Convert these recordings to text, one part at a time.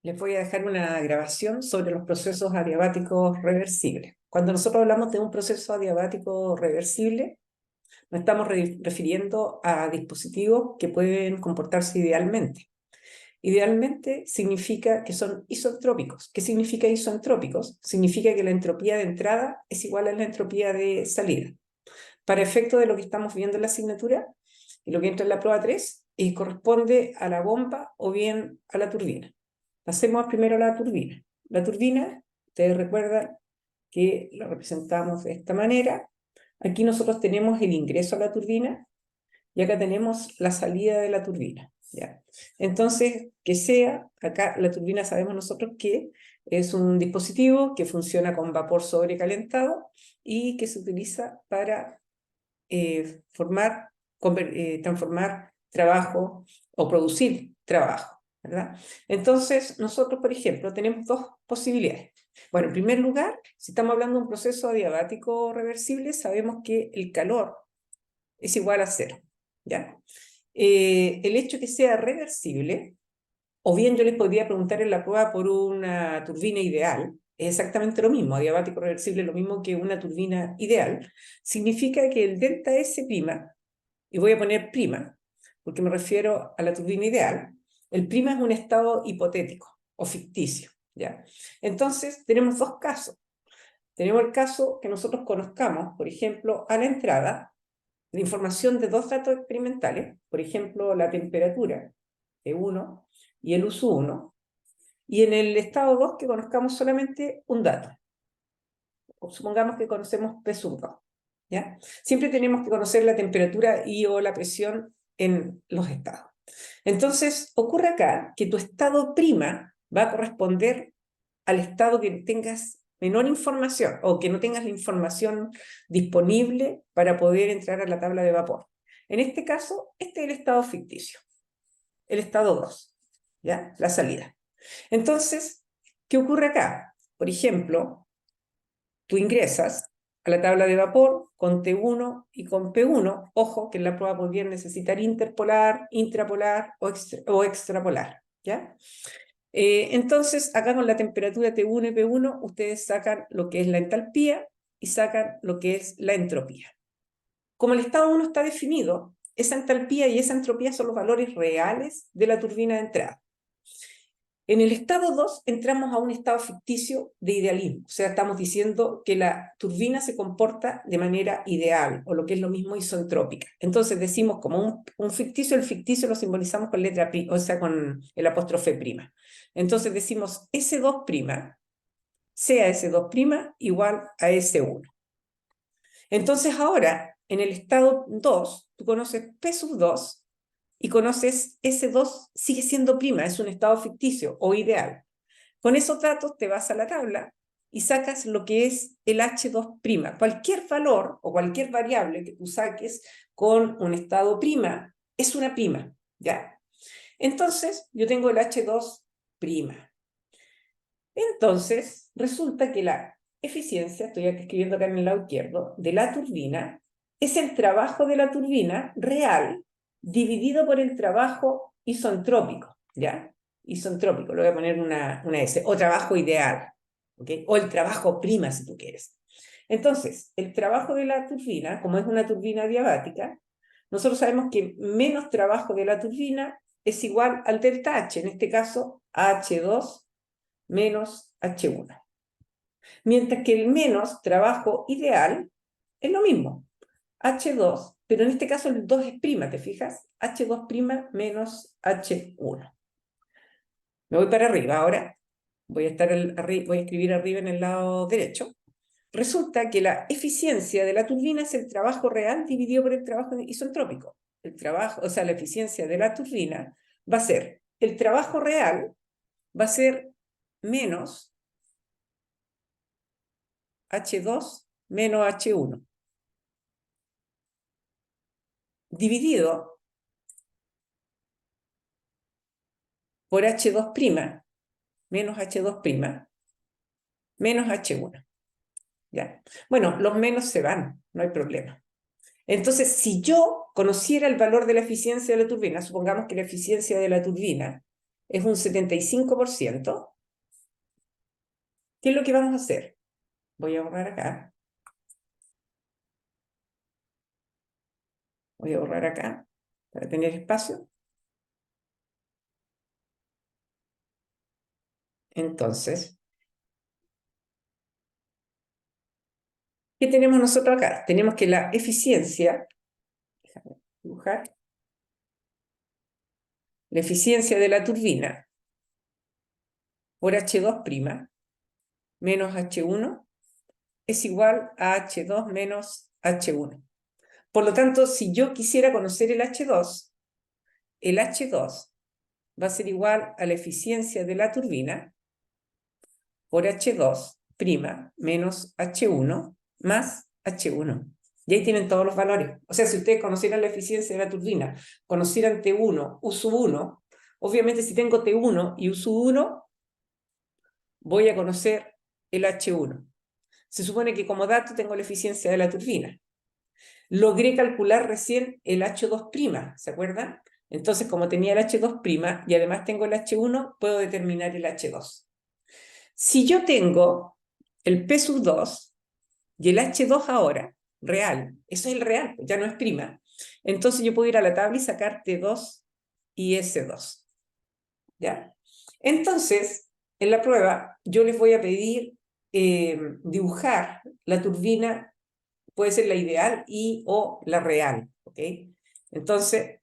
Les voy a dejar una grabación sobre los procesos adiabáticos reversibles. Cuando nosotros hablamos de un proceso adiabático reversible, nos estamos refiriendo a dispositivos que pueden comportarse idealmente. Idealmente significa que son isotrópicos. ¿Qué significa isotrópicos? Significa que la entropía de entrada es igual a la entropía de salida. Para efecto de lo que estamos viendo en la asignatura, y lo que entra en la prueba 3, corresponde a la bomba o bien a la turbina. Pasemos primero a la turbina. La turbina, ustedes recuerdan que la representamos de esta manera. Aquí nosotros tenemos el ingreso a la turbina y acá tenemos la salida de la turbina. ¿Ya? Entonces, que sea, acá la turbina sabemos nosotros que es un dispositivo que funciona con vapor sobrecalentado y que se utiliza para transformar trabajo o producir trabajo, ¿verdad? Entonces, nosotros, por ejemplo, tenemos dos posibilidades. Bueno, en primer lugar, si estamos hablando de un proceso adiabático reversible, sabemos que el calor es igual a cero, ¿ya? El hecho de que sea reversible, o bien yo les podría preguntar en la prueba por una turbina ideal, es exactamente lo mismo, adiabático reversible es lo mismo que una turbina ideal, significa que el delta S', y voy a poner prima, porque me refiero a la turbina ideal, el prima es un estado hipotético o ficticio, ¿ya? Entonces, tenemos dos casos. Tenemos el caso que nosotros conozcamos, por ejemplo, a la entrada, la información de dos datos experimentales, por ejemplo, la temperatura, T1, y el US1, y en el estado 2 que conozcamos solamente un dato. O supongamos que conocemos P2, ¿ya? Siempre tenemos que conocer la temperatura y o la presión en los estados. Entonces, ocurre acá que tu estado prima va a corresponder al estado que tengas menor información o que no tengas la información disponible para poder entrar a la tabla de vapor. En este caso, este es el estado ficticio, el estado 2, ¿ya? La salida. Entonces, ¿qué ocurre acá? Por ejemplo, tú ingresas a la tabla de vapor con T1 y con P1. Ojo que en la prueba podrían necesitar interpolar, intrapolar o extrapolar, ¿ya? Entonces, acá con la temperatura T1 y P1, ustedes sacan lo que es la entalpía y sacan lo que es la entropía. Como el estado 1 está definido, esa entalpía y esa entropía son los valores reales de la turbina de entrada. En el estado 2 entramos a un estado ficticio de idealismo, o sea, estamos diciendo que la turbina se comporta de manera ideal, o lo que es lo mismo isentrópica. Entonces decimos como un ficticio, el ficticio lo simbolizamos con letra pi, o sea, con el apóstrofe prima. Entonces decimos S2', sea S2' igual a S1. Entonces ahora, en el estado 2, tú conoces P2 y conoces S2 sigue siendo prima, es un estado ficticio o ideal. Con esos datos te vas a la tabla y sacas lo que es el H2'. Cualquier valor o cualquier variable que tú saques con un estado prima es una prima, ¿ya? Entonces, yo tengo el H2'. Entonces, resulta que la eficiencia, estoy aquí escribiendo acá en el lado izquierdo, de la turbina es el trabajo de la turbina real dividido por el trabajo isentrópico, ¿ya? Isentrópico, le voy a poner una S, o trabajo ideal, ¿ok? O el trabajo prima, si tú quieres. Entonces, el trabajo de la turbina, como es una turbina adiabática, nosotros sabemos que menos trabajo de la turbina es igual al delta H, en este caso H2 menos H1. Mientras que el menos trabajo ideal es lo mismo, H2, pero en este caso el 2 es prima, ¿te fijas? H2' menos H1. Me voy para arriba ahora, voy a escribir arriba en el lado derecho. Resulta que la eficiencia de la turbina es el trabajo real dividido por el trabajo isentrópico. El trabajo, o sea, la eficiencia de la turbina va a ser, el trabajo real va a ser menos H2 menos H1, dividido por H2' menos H2' menos H1. ¿Ya? Bueno, los menos se van, no hay problema. Entonces, si yo conociera el valor de la eficiencia de la turbina, supongamos que la eficiencia de la turbina es un 75%. ¿Qué es lo que vamos a hacer? Voy a borrar acá. Voy a borrar acá para tener espacio. Entonces, ¿qué tenemos nosotros acá? Tenemos que la eficiencia, déjame dibujar, la eficiencia de la turbina por H2' menos H1 es igual a H2 menos H1. Por lo tanto, si yo quisiera conocer el H2 va a ser igual a la eficiencia de la turbina por H2' menos H1 más H1. Y ahí tienen todos los valores. O sea, si ustedes conocieran la eficiencia de la turbina, conocieran T1, U sub 1, obviamente si tengo T1 y U sub 1, voy a conocer el H1. Se supone que como dato tengo la eficiencia de la turbina. Logré calcular recién el H2', ¿se acuerdan? Entonces, como tenía el H2' y además tengo el H1, puedo determinar el H2. Si yo tengo el P sub 2 y el H2 ahora, real, eso es el real, ya no es prima, entonces yo puedo ir a la tabla y sacar T2 y S2. ¿Ya? Entonces, en la prueba, yo les voy a pedir dibujar la turbina, puede ser la ideal y o la real, ¿ok? Entonces,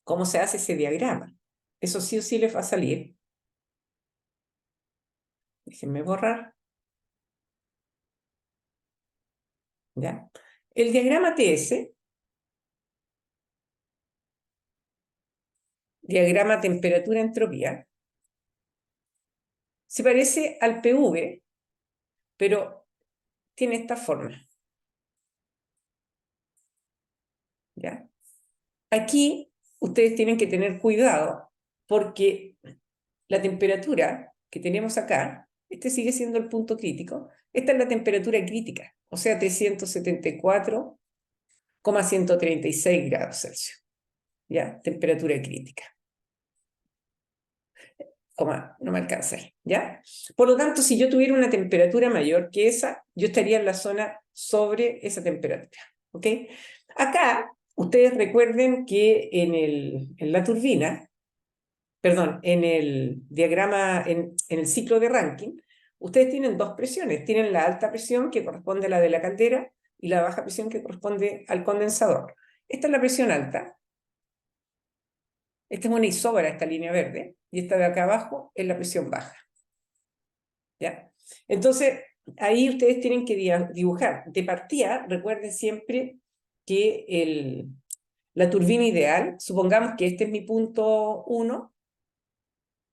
¿cómo se hace ese diagrama? Eso sí o sí les va a salir. Déjenme borrar. ¿Ya? El diagrama TS, diagrama temperatura-entropía, se parece al PV, pero tiene esta forma. ¿Ya? Aquí ustedes tienen que tener cuidado porque la temperatura que tenemos acá, este sigue siendo el punto crítico, esta es la temperatura crítica, o sea, 374,136 grados Celsius. ¿Ya? Temperatura crítica. No me alcanza ahí, ¿ya? Por lo tanto, si yo tuviera una temperatura mayor que esa, yo estaría en la zona sobre esa temperatura, ¿ok? Acá, ustedes recuerden que en la turbina, perdón, en el diagrama, en el ciclo de Rankine, ustedes tienen dos presiones. Tienen la alta presión, que corresponde a la de la caldera, y la baja presión, que corresponde al condensador. Esta es la presión alta. Esta es una isóbara, esta línea verde, y esta de acá abajo es la presión baja. ¿Ya? Entonces, ahí ustedes tienen que dibujar. De partida, recuerden siempre que la turbina ideal, supongamos que este es mi punto 1,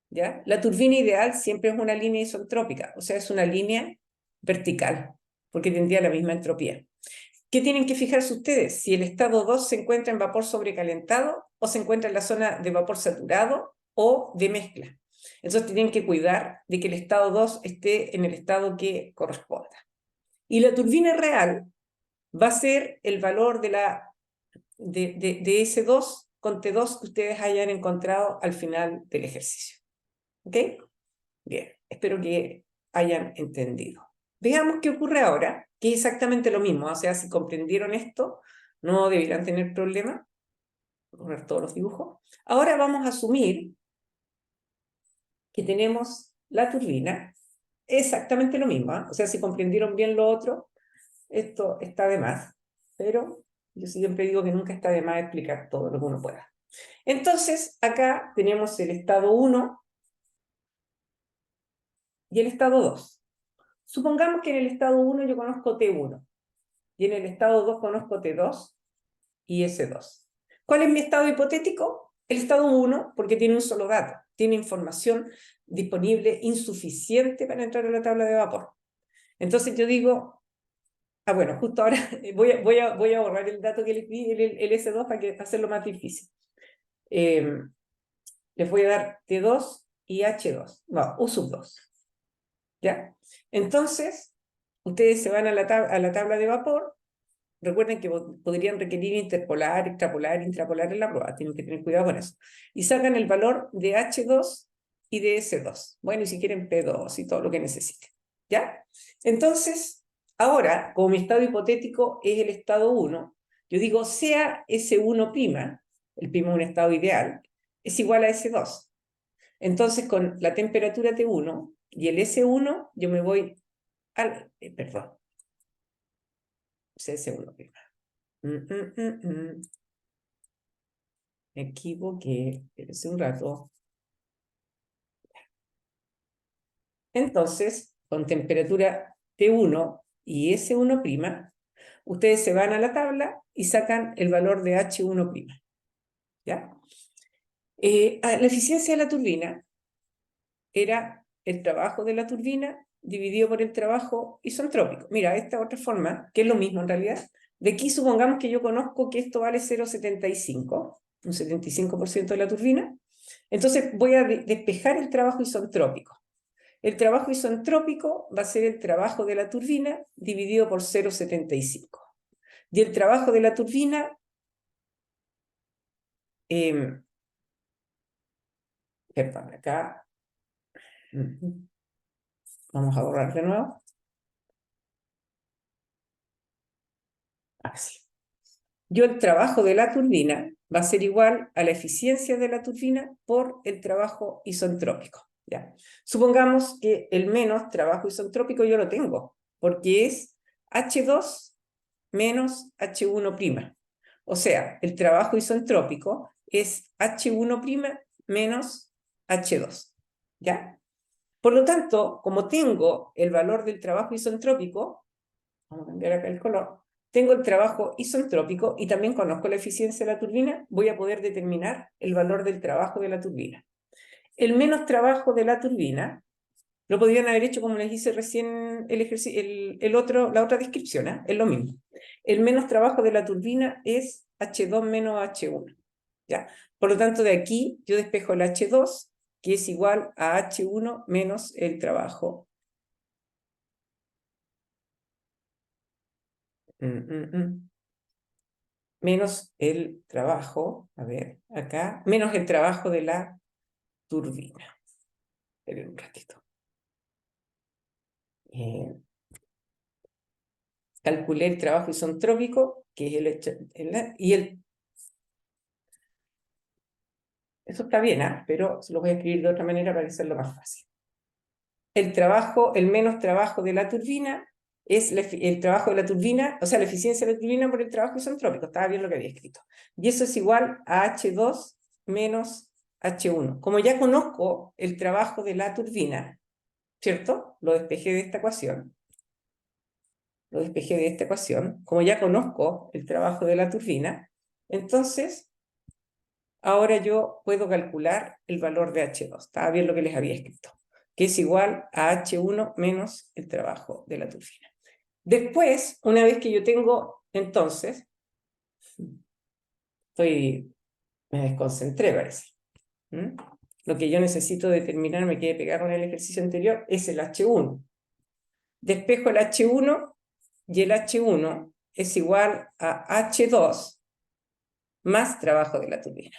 ¿ya? La turbina ideal siempre es una línea isentrópica, o sea, es una línea vertical, porque tendría la misma entropía. ¿Qué tienen que fijarse ustedes? Si el estado 2 se encuentra en vapor sobrecalentado o se encuentra en la zona de vapor saturado o de mezcla. Entonces tienen que cuidar de que el estado 2 esté en el estado que corresponda. Y la turbina real va a ser el valor de ese 2 con T2 que ustedes hayan encontrado al final del ejercicio. ¿Ok? Bien, espero que hayan entendido. Veamos qué ocurre ahora, que es exactamente lo mismo. O sea, si comprendieron esto, no deberán tener problema. Voy a poner todos los dibujos. Ahora vamos a asumir que tenemos la turbina, exactamente lo mismo. O sea, si comprendieron bien lo otro, esto está de más. Pero yo siempre digo que nunca está de más explicar todo lo que uno pueda. Entonces, acá tenemos el estado 1 y el estado 2. Supongamos que en el estado 1 yo conozco T1 y en el estado 2 conozco T2 y S2. ¿Cuál es mi estado hipotético? El estado 1, porque tiene un solo dato, tiene información disponible insuficiente para entrar a la tabla de vapor. Entonces yo digo, bueno, justo ahora voy a borrar el dato que les di, el S2, para hacerlo más difícil. Les voy a dar T2 y H2, no, U sub 2. ¿Ya? Entonces, ustedes se van a la tabla de vapor recuerden que podrían requerir interpolar, extrapolar, intrapolar en la prueba, tienen que tener cuidado con eso. Y sacan el valor de H2 y de S2. Bueno, y si quieren P2 y todo lo que necesiten. ¿Ya? Entonces, ahora, como mi estado hipotético es el estado 1, yo digo, sea S1', el primo de un estado ideal, es igual a S2. Entonces, con la temperatura T1 y el S1, yo me voy al... perdón. S1'. Me equivoqué. Espérense un rato. Entonces, con temperatura T1 y S1', ustedes se van a la tabla y sacan el valor de H1'. ¿Ya? La eficiencia de la turbina era el trabajo de la turbina dividido por el trabajo isentrópico. Mira, esta otra forma, que es lo mismo en realidad, de aquí supongamos que yo conozco que esto vale 0,75, un 75% de la turbina, entonces voy a despejar el trabajo isentrópico. El trabajo isentrópico va a ser el trabajo de la turbina dividido por 0,75. Y el trabajo de la turbina, perdón, acá, vamos a borrar de nuevo. Así. Yo el trabajo de la turbina va a ser igual a la eficiencia de la turbina por el trabajo isentrópico. ¿Ya? Supongamos que el menos trabajo isentrópico yo lo tengo, porque es H2 menos H1'. O sea, el trabajo isentrópico es H1' menos H2. ¿Ya? Por lo tanto, como tengo el valor del trabajo isentrópico, vamos a cambiar acá el color, tengo el trabajo isentrópico y también conozco la eficiencia de la turbina, voy a poder determinar el valor del trabajo de la turbina. El menos trabajo de la turbina lo podrían haber hecho como les hice recién la otra descripción, ¿eh? Es lo mismo. El menos trabajo de la turbina es H2 menos H1. ¿Ya? Por lo tanto, de aquí yo despejo el H2, que es igual a H1 menos el trabajo. Menos el trabajo, a ver, acá, menos el trabajo de la turbina. Esperen un ratito. Calculé el trabajo isentrópico, que es eso está bien, ¿eh? Pero se lo voy a escribir de otra manera para hacerlo más fácil. El menos trabajo de la turbina es el trabajo de la turbina, o sea, la eficiencia de la turbina por el trabajo isentrópico. Estaba bien lo que había escrito. Y eso es igual a H2 menos H1. Como ya conozco el trabajo de la turbina, ¿cierto? Lo despejé de esta ecuación. Como ya conozco el trabajo de la turbina, entonces ahora yo puedo calcular el valor de H2. Estaba bien lo que les había escrito, que es igual a H1 menos el trabajo de la turbina. Después, una vez que yo tengo, entonces, me desconcentré, parece. Lo que yo necesito determinar, me quedé pegado con el ejercicio anterior, es el H1. Despejo el H1 y el H1 es igual a H2 más trabajo de la turbina.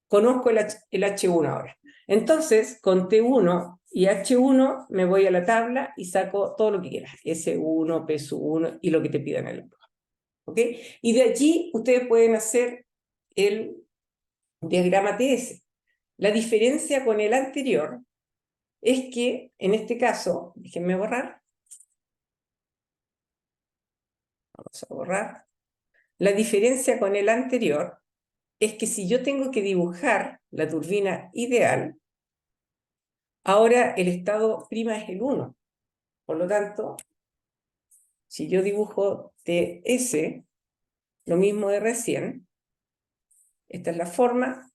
Conozco el H1 ahora. Entonces, con T1 y H1 me voy a la tabla y saco todo lo que quieras. S1, P1 y lo que te pidan en el blog. ¿Ok? Y de allí ustedes pueden hacer el diagrama TS. La diferencia con el anterior es que, en este caso, déjenme borrar. Vamos a borrar. La diferencia con el anterior es que si yo tengo que dibujar la turbina ideal, ahora el estado prima es el 1. Por lo tanto, si yo dibujo TS, lo mismo de recién, esta es la forma,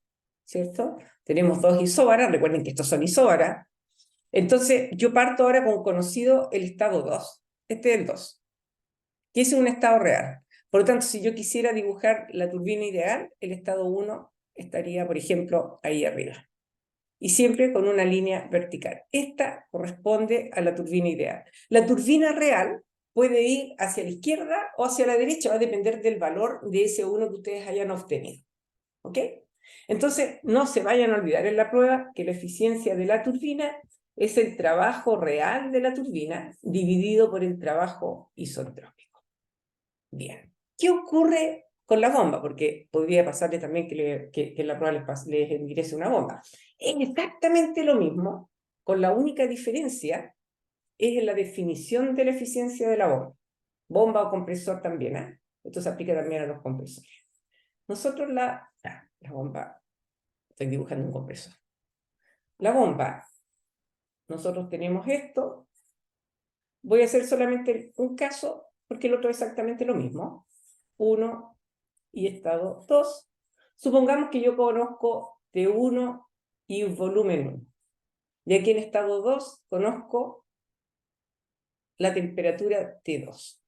¿cierto? Tenemos dos isóbaras, recuerden que estos son isóbaras. Entonces, yo parto ahora con conocido el estado 2. Este es el 2, que es un estado real. Por lo tanto, si yo quisiera dibujar la turbina ideal, el estado 1 estaría, por ejemplo, ahí arriba. Y siempre con una línea vertical. Esta corresponde a la turbina ideal. La turbina real puede ir hacia la izquierda o hacia la derecha, va a depender del valor de ese 1 que ustedes hayan obtenido. ¿Ok? Entonces, no se vayan a olvidar en la prueba que la eficiencia de la turbina es el trabajo real de la turbina dividido por el trabajo isentrópico. Bien. ¿Qué ocurre con la bomba? Porque podría pasarle también que en la prueba les ingrese una bomba. Es exactamente lo mismo, con la única diferencia es en la definición de la eficiencia de la bomba. Bomba o compresor también, ¿eh? Esto se aplica también a los compresores. Nosotros la bomba, estoy dibujando un compresor. La bomba, nosotros tenemos esto. Voy a hacer solamente un caso, porque el otro es exactamente lo mismo. 1 y estado 2. Supongamos que yo conozco T1 y volumen 1. Y aquí en estado 2 conozco la temperatura T2.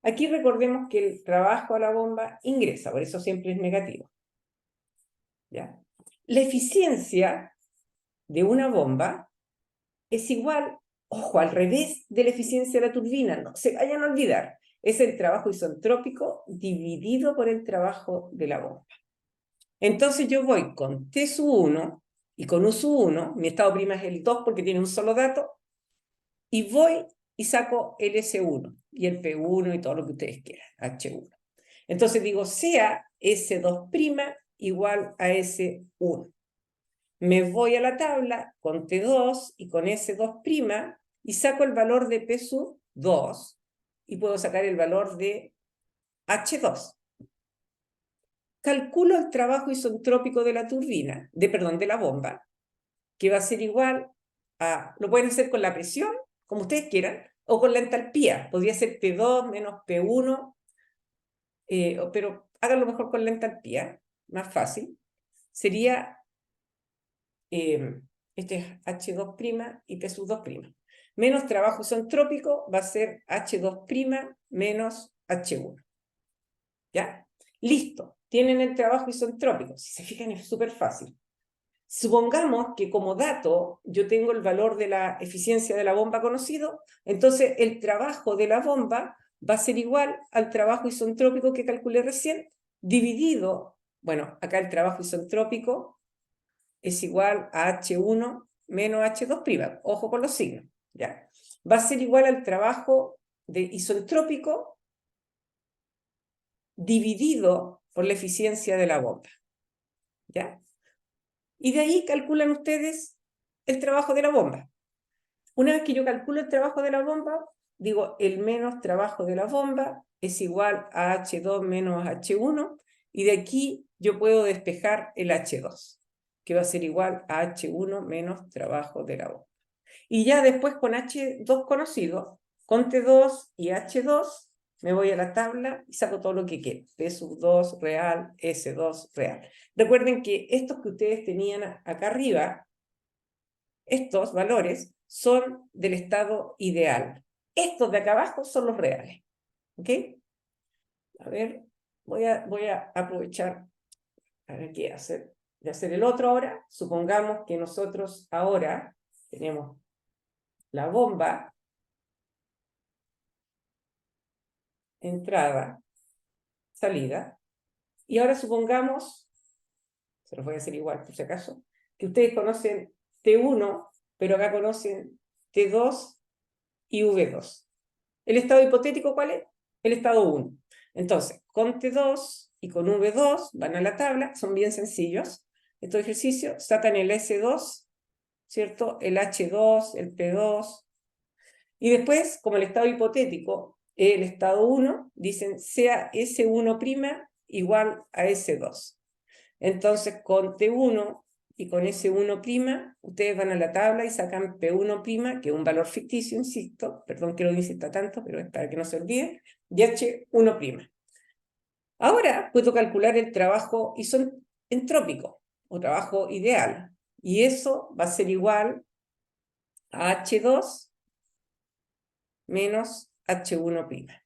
Aquí recordemos que el trabajo a la bomba ingresa, por eso siempre es negativo. ¿Ya? La eficiencia de una bomba es igual, ojo, al revés de la eficiencia de la turbina, no se vayan a olvidar, es el trabajo isentrópico dividido por el trabajo de la bomba. Entonces yo voy con T sub 1 y con U sub 1, mi estado prima es el 2 porque tiene un solo dato, y voy y saco el S1 y el P1 y todo lo que ustedes quieran, H1. Entonces digo, sea S2' igual a S1. Me voy a la tabla con T2 y con S2' y saco el valor de P sub 2 y puedo sacar el valor de H2. Calculo el trabajo isentrópico de la turbina, de la bomba, que va a ser igual a, lo pueden hacer con la presión, como ustedes quieran, o con la entalpía. Podría ser P2 menos P1, pero háganlo mejor con la entalpía, más fácil. Sería, este es H2' y P sub 2'. Menos trabajo isentrópico va a ser H2' menos H1. ¿Ya? Listo. Tienen el trabajo isentrópico. Si se fijan es súper fácil. Supongamos que como dato yo tengo el valor de la eficiencia de la bomba conocido, entonces el trabajo de la bomba va a ser igual al trabajo isentrópico que calculé recién, dividido, bueno, acá el trabajo isentrópico es igual a H1 menos H2', ojo con los signos, ¿ya? Va a ser igual al trabajo de isentrópico dividido por la eficiencia de la bomba, ¿ya? Y de ahí calculan ustedes el trabajo de la bomba. Una vez que yo calculo el trabajo de la bomba, digo, el menos trabajo de la bomba es igual a H2 menos H1, y de aquí yo puedo despejar el H2, que va a ser igual a H1 menos trabajo de la bomba. Y ya después con H2 conocido, con T2 y H2, me voy a la tabla y saco todo lo que quiero. P sub 2 real, S2 real. Recuerden que estos que ustedes tenían acá arriba, estos valores son del estado ideal. Estos de acá abajo son los reales. ¿Ok? A ver, voy a aprovechar de hacer el otro ahora. Supongamos que nosotros ahora tenemos la bomba, entrada, salida, y ahora supongamos, se los voy a hacer igual por si acaso, que ustedes conocen T1, pero acá conocen T2 y V2. ¿El estado hipotético cuál es? El estado 1. Entonces, con T2 y con V2 van a la tabla, son bien sencillos. Estos ejercicios sacan el S2, ¿cierto? El H2, el P2. Y después, como el estado hipotético, el estado 1, dicen sea S1' igual a S2. Entonces, con T1 y con S1', ustedes van a la tabla y sacan P1', que es un valor ficticio, insisto, perdón que lo insista tanto, pero es para que no se olvide, y H1'. Ahora puedo calcular el trabajo isentrópico, o trabajo ideal, y eso va a ser igual a H2 menos H1'.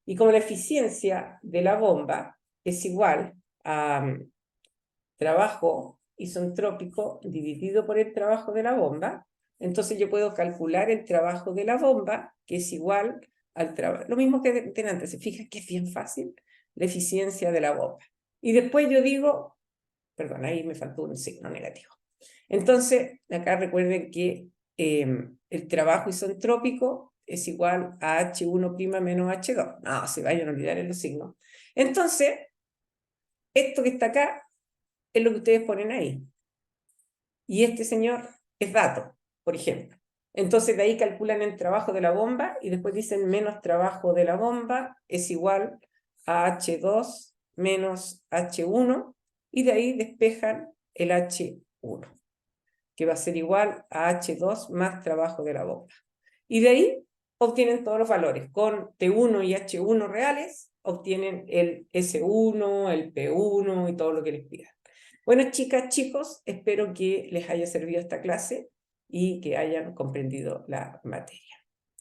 Y como la eficiencia de la bomba es igual a trabajo isentrópico dividido por el trabajo de la bomba, entonces yo puedo calcular el trabajo de la bomba, que es igual al trabajo. Lo mismo que antes, se fija que es bien fácil la eficiencia de la bomba. Y después yo digo, perdón, ahí me faltó un signo negativo. Entonces, acá recuerden que el trabajo isentrópico es igual a H1' menos H2. No, se vayan a olvidar en los signos. Entonces, esto que está acá es lo que ustedes ponen ahí. Y este señor es dato, por ejemplo. Entonces de ahí calculan el trabajo de la bomba y después dicen menos trabajo de la bomba es igual a H2 menos H1 y de ahí despejan el H1, que va a ser igual a H2 más trabajo de la bomba. Y de ahí obtienen todos los valores. Con T1 y H1 reales obtienen el S1, el P1 y todo lo que les pidan. Bueno, chicas, chicos, espero que les haya servido esta clase y que hayan comprendido la materia.